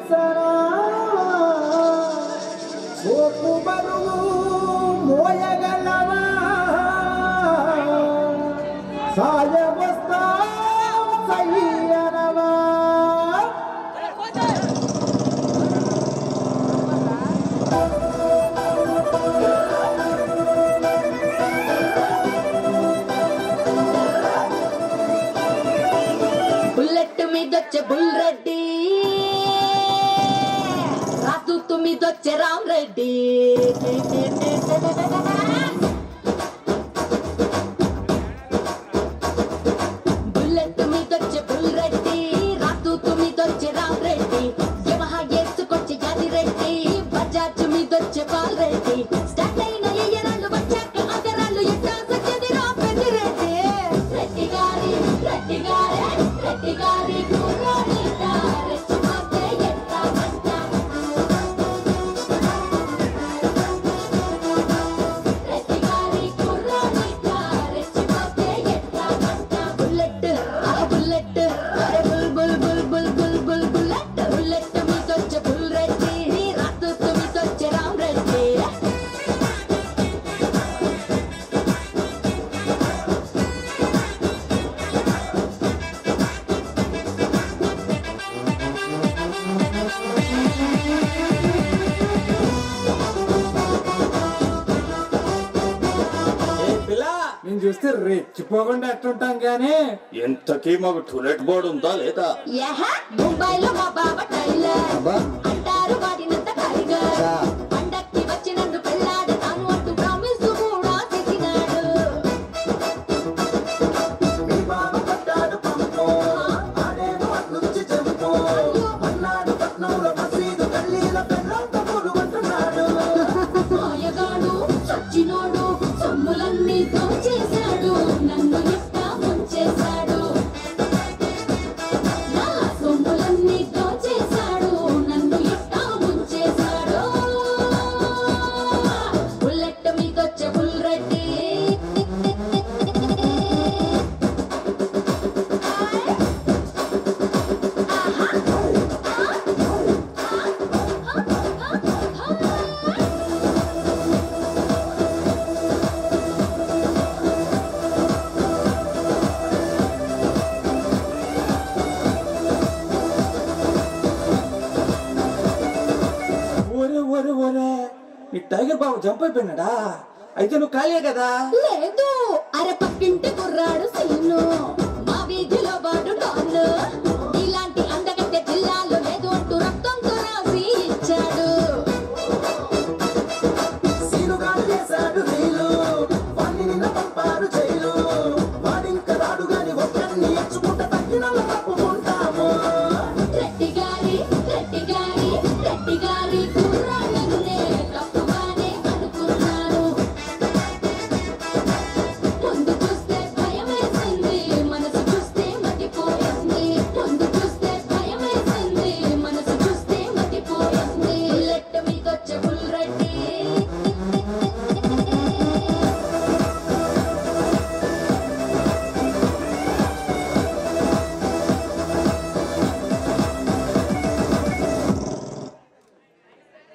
సరా సోపు బరువు మోయగలవా సాయవస్తా సయ్యనవా బుల్లెట్ మీదొచ్చే బుల్ రెడ్డి రాతు మీదొచ్చే రామ్ రెడ్డి బుల్లెట్ మీదొచ్చే బుల్ రెడ్డి రాతు మీదొచ్చే రామ్ రెడ్డి యమహా వేసుకొచ్చే యాది రెడ్డి బజాజ్ మీదొచ్చే బాల్ రెడ్డి స్టార్ట్ అయిన ఎయ్యరాళ్ళు వచ్చాక అగరాళ్ళు ఎట్టా సచ్చేది రా పెద్ది రెడ్డి రెడ్డి గారి రెడ్డి గారి రెడ్డి గారి కుర్రాడిట రెచ్చిపోతే ఎట్టా కష్ట రెడ్డి గారి కుర్రాడిట రెచ్చిపోతే ఎట్టా కష్ట బుల్లెట్ ఆ బుల్లెట్ అరే bull bull bull bull bull bull bullet bullet మీదొచ్చే బుల్ రెడ్డి రాతు మీదొచ్చే రామ్ రెడ్డి నేను చూస్తే రెచ్చిపోకుండా ఎట్టుంటాం కానీ ఎంతకీ మాకు టూలెట్ బోర్డు ఉందా లేదా? ముంబైలో మా బాబా టైలర్ అంటారు వాడినంత టైగర్ పండక్కి వచ్చి నన్ను పెళ్ళాడతాను అంటూ ప్రామిస్ కూడా చేసినాడు మీ బావ కట్టాడు పంపో ఆడేమో అట్నుంచి చెంపో అన్నాడు పట్నంలో మసీదు గల్లీల పెళ్ళంత పూలుమంటున్నాడు మాయగాడు సచ్చినోడు సొమ్ములన్నీ దోచేశాడు నన్ను నిట్టా ముంచేశాడు నా సొమ్ములన్నీ దోచేశాడు నన్ను ఇట్టా ముంచేశాడు బుల్లెట్ మీదొచ్చే బుల్ రెడ్డి ఒరే ఒరే ఒరే ఈ టైగర్ బాబు జంప్ అయిపోయినాడా అయితే నువ్వు ఖాళీ కదా లేదు అరే పక్కింటి కుర్రాడు సీను మా వీధిలో వాడు డాన్